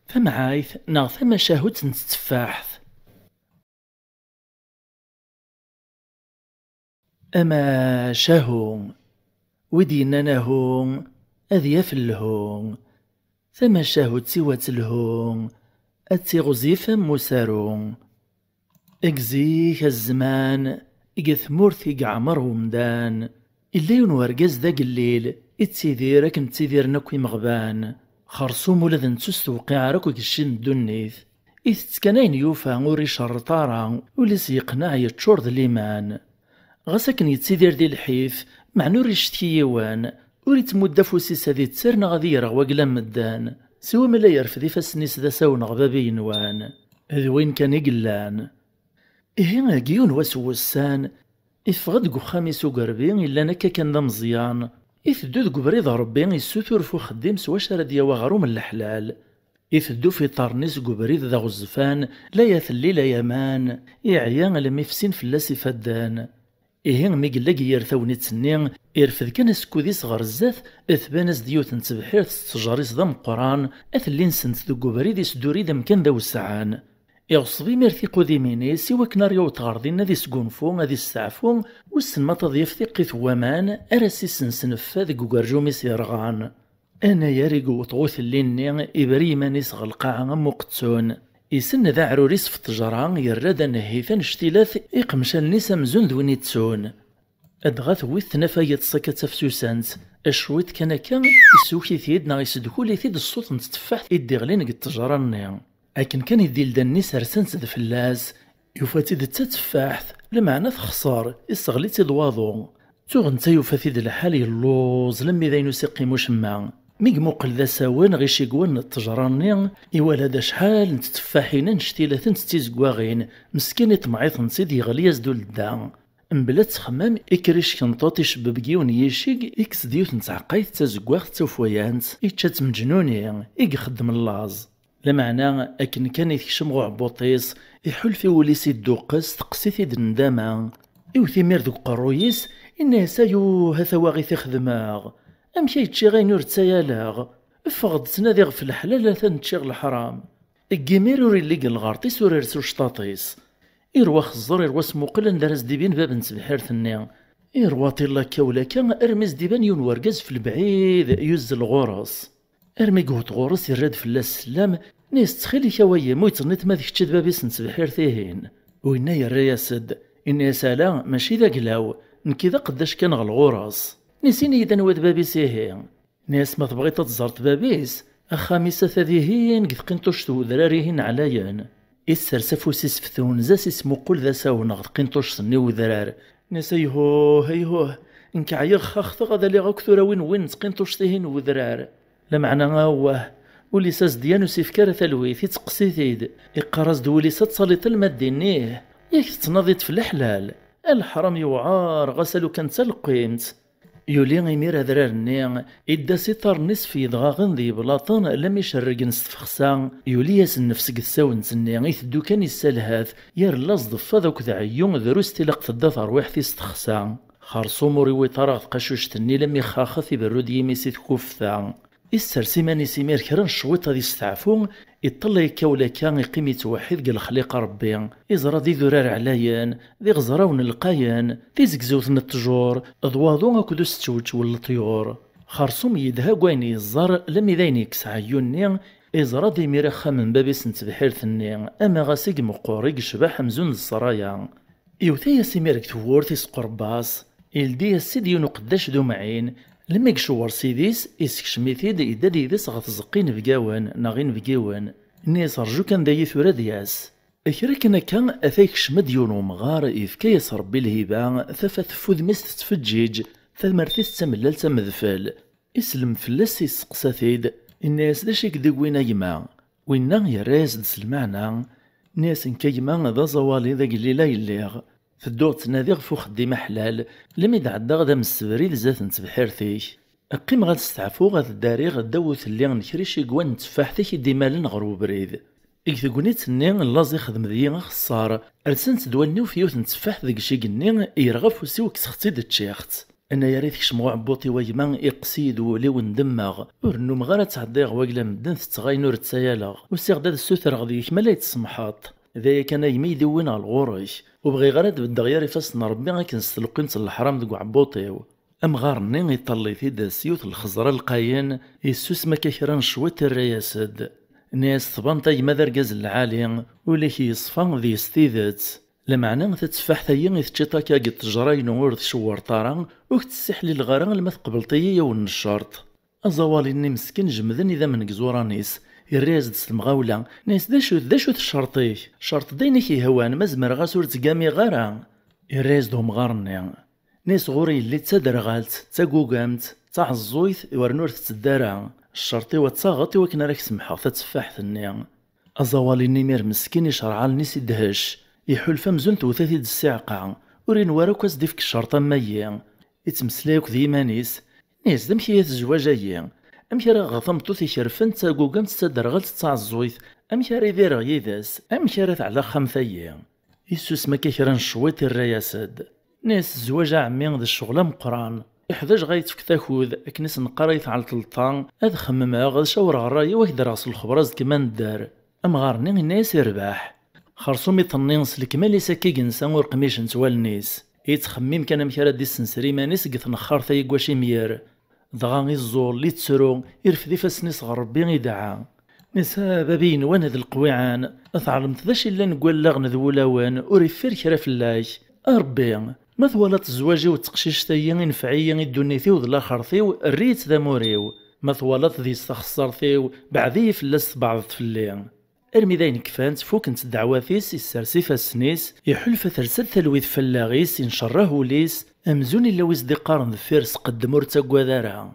ثمعايث ناغ ثما شاهوت نتتفاحث. أما شاهون ودينا ناهون أذياف اللهون ثما شاهوت سوات الهون أتي غزيفا مسارون اكزيك الزمان إقث مورثي عمر ومدان الليل ورقاز ذاك الليل اتسيدير راكن تسيدير نكوي مغبان خرصوم ولا ذن تستوقع راكو كشين دنيث إذ تسكنين يوفا وري شرطارا وليس يقنع يتشور ذا ليمان غساكن يتسيدير دي الحيف مع نور يشتكيوان وري تمد فوسيس هذي تسرنا غادي يرغ وقلام مدان سوا ملا يرفدي فاسنيس ذا ساون غبابي ينوان هذ وين كان يقلان إيه كيون وسوسان إفغد قو خامس وقربين إلا نكا كان دا مزيان إثدو دقو بريد ربي يسوثور فو خديم سوا شرد يواغرو من الحلال إثدو في طارنيس قو بريد ذا غزفان لا يثلي لا يمان إعيان لما يفسين فلاس فدان إيه ميقلاق يرثوني تسنين إرفذ كان سكودي صغر الزاث إثبانس ديوت نتبحير تستجاريس ذا مقران أثلين سنت دقو بريد يسدوري ذا مكان ذا وسعان يغصبي ميرثي قودي ميني سوا كناريو تغارضين هذي سقونفون هذي السعفون والسن ما تضيف ثقي ثوامان أراسي سنسنفا ذي قرجومي سيرغان أنا ياريقو طغوث الليني إبري مانيس غلقاعا مقتسون يسن ذا عروريس في التجران يراد نهيثان اشتلاث إقمشان نيسا مزون ذويني تسون أدغاث ويث نفاية سكت فسوسانت أشويت كان يسوكي ثيد نا يسدكولي ثيد الصوت نتتفاح إدي غلين قد تجران لكن كان يديل داني سرسنت ذا فلاس يوفاتي ذا تتفاحث لمعنى خسار يستغليتي الواضو توغ نتا يوفاتي ذا الحال يلوز لمي ذا ينسيقي مشمع ميق موقل ذا ساوان غيشي قوان التجراني إوال هذا شحال نتتفاحين نشتيلة نتتيزقواغين مسكين يطمعيث نسيد يغلي يزدو للدان مبلا تخمام إكريش كنطوط يشبب كيون يشيق إكس ديوت نتعقايث تزقواغ توفويانت إتشات مجنوني يخدم اللاز لمعنى أكن كان يكشم غو عبوطيس يحل في وليس يدوقس تقسيث يد نداما يوثي مير ذوك قرويس إنه سايو هثا واغي تخدماغ أمشي يتشي غي نور تسايالاغ فغد تناديغ في الحلال ثان تشيغ الحرام الجيمير وري اللي الغارطيس وري رسو شطاطيس إروا خزر إروا سموقل ندرس ديبين باب نسبحير ثنيا إروا طيلا كولا كان أرمز ديبان يون ورقز في البعيد يوز الغرس أرمي قوت غورس يراد فلاس السلام نيس تخيلي كوايا مويت نيت ما ذيك تشد بابيس نسبحير ثيهين وإنا يرى ياسد إن يسالا ماشي ذا قلاو نكذا قداش كان غالغورس نسيني إذا نواد بابيس يهين ناس ما تبغي تتزرط بابيس أخاميسة ثذيهين قد قنطوش ذو ذراريهن علايان إسر سفوسيس فتون زاس اسمو قول ذا ساونا غد قنطوش سني وذرار ناس هيهوه إنك عيغ خاخت غدا لي غاكثورا وين تقنطوش ثيهن وذرار لمعنى غاوه وليساس ديانو سيفكار ثلويث يتقسيثيد إقراز دوليسا تصاليط المدينيه ياك تناضيت في الحلال الحرام يوعار غسلو كان تلقيمت يولي غيمير هذرارني إدا سيطار نصفي ضغاغن ذي بلاطن لم يشرق نستفخسا يولي ياس النفس قساون تني يثدو كان يسالهاث يار لاص ضفا ذوك ذا عيون ذروس تلق تدا رويح في استخسا خارصو موري ويطراغ قشوش تني لم يخاخث يبرود يميسي تكوفثا إسر سيماني سيمير كران شويطة دي استعفون يطلع كولا كان يقيم يتوحد قال خليق ربي إزرا ذي ذرار علايان ذي غزراون القايان ذي زقزوت التجور ضواضو أكدو ستوج والطيور خرصوم يدها قويني الزر لم يذين يكس عيوني إزرا ذي ميرخا من بابي سنتبحير ثني أما غاسيق مقوريق شباح مزون الزرايا يوثي سيمير كتوور تيس قرباس إلدي السيدي قداش ذو معين لما يكشور سيديس يسكشميثيد إذا ديدس غتزقين بقاوان ناغين بقاوان نيس رجو كان داي ثورا دياس أكرا كان أثايك شمديون ومغار إفكايس ربي الهبا ثفث فوذ مس تفجيج ثمرثيس تملال تمذفل إسلم فلاس يسقساثيد الناس داشيك دقوين أيما وإنا يراس دس المعنى ناس نكيما ذا زوالي ذا قليلا يليغ فدو تناديغ فو خديمة حلال لم يدعدا غدا من السبريد زات نتبحير ثيك أقيم غاد تستعفو غاد الداري غدا وثلي نكريش يقوان نتفاح ثيك ديمالن غرو بريد إكتقوني تني اللازي خدم ذي خصار أرسنت دواني وفيوث نتفاح ذيك شي قني يرغف وسيوك سختي د تشيخت أنا يا ريت كشمغ عبوطي ويما يقصيد ولي وندمغ ورنوم غير تعديغ واقلا مدن تتغاين ور تسايالغ وسيغ داد السوثر غديك ملا يتسمحاط ذايا كان يمي يدوين على الغورش وبغي غير تبدا غير يفاسن ربي غاكنستلقين الحرام دق عبوطيو أمغارني يطلي في دا السيوت الخزرة القاين يسوس ما كيران شويت الرياسد ناس ثبان تاي ماذا رقاز العالي وليك يصفان ذي ستيذت لمعنى تتفاح ثايا يتشيطا كا قد تجراين ورث شوار طارا وكتسحلي الغرا لما تقبلطيا يون الشرط أزوالي ني مسكين جمذن إذا من قزورانيس الرياز دس المغاولة ناس داشو الشرطي شرط دينك يهوان مزمر غاسور تقامي غارا الرياز دوم غارني ناس غوري اللي تدرغالت تاقوقامت تعزويث ورنور تتدارا الشرطي وتصاغطي وكنا راك سمحا تتفاح ثنيا أزوالي النمير مسكين يشرع الناس يدهش يحول فمزون توثاثي د الساعقة ورين واروك ديفك الشرطة مايا يتمسلايك ذي مانيس ناس دمكي يتزواجايا أمك راه غثمتو تيشرفن تاقوقامت تدرغالت تعزويث أمك راه يدير غيداس أمك راه على خمثايا يسوس ما كيكران شويت الرياسد ناس الزواج عمي ذا الشغل مقران يحداج غايتفك تاخذ اكنس نقرايت على التلطان هذا خممها غاد شاور غرايا واحد راس الخبراز كما ندار امغارني الناس يرباح خرصوم يطنين سلك مالي ساكي جنسا ورقميش نتوال الناس يتخمم كان مكرا دي السنسري مانيس قث نخار ثاي كواشي مير ضغا الزور اللي تسرو يرفدي فاسنيس غربي يدعى نسا بابين وان هذا القويعان اثعلمت ذاش الا نقول لغن ذولاوان وريفير كرا فلاش ربي ما ثوالت الزواجي وتقشيش تايا نفعيا الدنيثي وذ الاخر ثيو الريت ذا موريو ما ثوالت ذي استخسر ثيو بعدي فلاس بعض فليا ارمي ذاين كفانت فوكنت الدعواتيس يسرسي فاسنيس يحلف ثرسل ثلويذ فلاغيس ينشره ليس امزون الا ويز دي قارن فيرس قدمور تاكوا دارها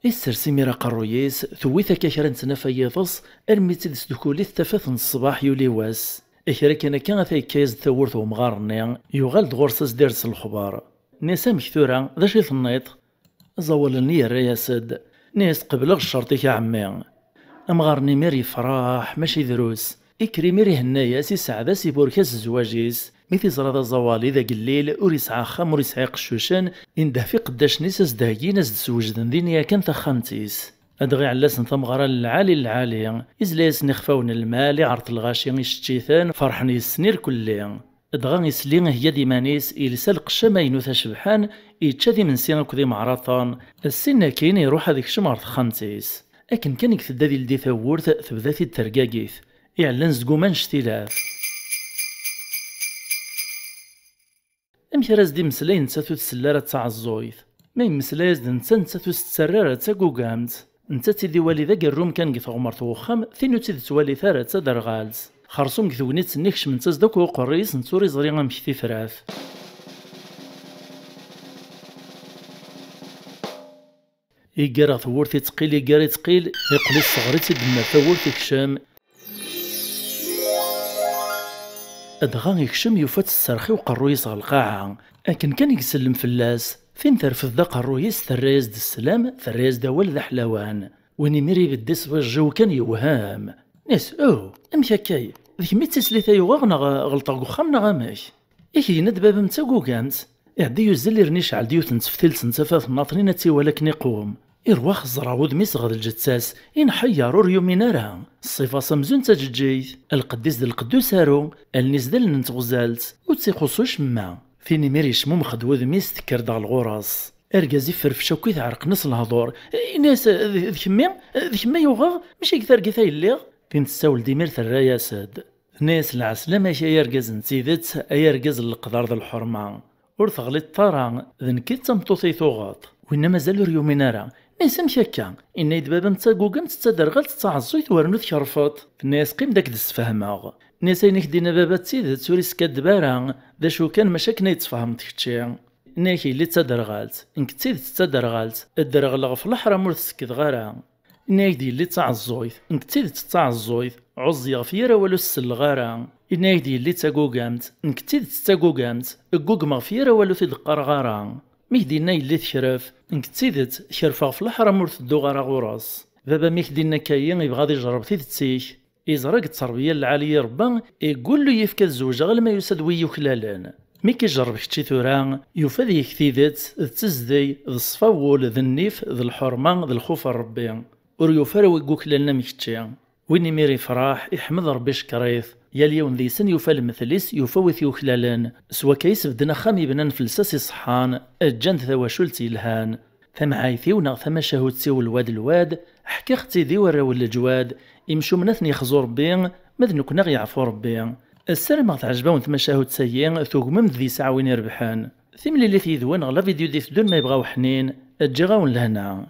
يسرسي ميرا قرويس ثويثا كاكرا نتنافيضس ارمي تدس دكولي التفاث الصباح يولي واس إكرا كان ثاي كايز ثورت ومغارني يغال دغورساس ديرس الخبار ناسا مكثورة ذا شي ثنيط زولني الرياسد ناس قبل الشرطي يا عمي أمغارني ميري فراح ماشي دروس إكري ميري هنايا سي سعدة سي بوركاس الزواجيس ميثي زرادة زوالي ذا قليل وريسعى خام وريسعى قشوشان إنده في قداش نيساس داهي ناس تسوجدن دينيا كان ثخامتيس أدغي علاسن ثمغرا العالي إزلاس نخفاون المال عرط الغاشي يشتيثان فرحني السنير كلي أدغا يسلين هي ديمانيس إلسال قشما ينوثا شبحان يتشادي من سينا كذي معرطان السنة كاين يروح هذيك شمار خمتيس لكن كان يكتدا دي لدي ثورت ثبذاتي الترقاقيث إعلان زقومان شتيلاف أمك راز دي مسلاي نتاثو تسلارة تاع الزويث ما يمسلايز نتا نتاثو ستسرارة تا قوقامت نتا تيدي والي ذاك الروم كان قيث غمرت وخام ثينو تيدي توالي ثارة تا درغالز خرصوم كثوني تسنيكش من تازداك وقريس نتوري زري غمكثي فراث إيقارا ثورتي تقيل إيقاري تقيل يقلي الصغري تدمر ثورتي كشام أدغا يكشم يفات السرخي وقرويس غالقاعة لكن كان يسلم فلاس فين ترفض ذا قرويس ثرايز د السلام ثرايز دا ولد حلوان ويني ميري بديس الجو كان يوهام ناس امشي كاي ذيك مي تسليثا يوغنا غلطا وخامنا غاماش إيكي ندباب متا كوكانت يعدي يوزل يرنيش على ديوت نتفتلت نتفاث ناطرين تي ولكن يقوم إرواح الزراود ميصغد الجتاس ينحيرو ريومينارا الصفة سمزون تججيث القديس د القدوس هارو النيس دل نتغزالت وتسيخصوش ما فيني ميري شموم خدوذ ميس تكر دغ الغراس ارجازي فرفشا كيث عرق نص الهضور ناس ذكمي يوغا ماشي كثر كيثا يليغ فين تساول ديمير الرياسد ناس العسلة ماشي يرجاز نتيذت يرجاز القدر ذا الحرمة ورث غليت طارا ذنكيت تمطوطي ثوغاط وإنما زالو ريومينارا ناس مشاكا إن يدبابا نتا كوكا تتدرغل تتعزويت ورنوث كرفط الناس قيم داك دسفهماغ ناس اينك دينا بابا تسيدت سوريس كدبارا دا شو كان مشاكنا يتفهمت كتشي ناكي اللي تدرغالت انك تسيدت تدرغالت الدرغلغ في الحرام ورثسكت غارا ناك دي اللي تعزويت انك تسيدت تعزويت عزي غفيرا ولو السل غارا ناك دي اللي تاكوكامت انك تسيدت تاكوكامت كوك مغفيرا ولو تدقر غارا ميكدينا يلي تشرف انك تسيدت شرفا في الحرام ورثدو غارا غراس بابا ميكدينا كاين يبغى يجرب تيتسيك يزرق التربيه العاليه ربا يقول له يفك الزوجه غير ما يسد ويوكلالان مي كيجرب كتشي ثورا يوفى ذيك ثيدت تزدي ذ الصفاول ذ النيف ذ الحرمة ذ الخوف الربي ور يوفى ويقوك لنا مكتشي وين ميري فراح يحمد ربي شكريث يا اليوم ذي سن يوفى المثليس يوفى وث يوكلالن سوا كيس بدنا خامي بنان فلساسي صحان الجنت ثواشولتي الهان ثم عايثيونا ثم شهوتسي والواد الواد حكي اختي ذي وراو الجواد يمشو مناثني خزور بين مذ كنا يعفو ربي السلام تعجبون ثم شهوت سيين ثوغمم ذي ساعة وين يربحان ثم اللي ذوان غلا فيديو دي ثدون ما يبغاو حنين الجغاون لهنا.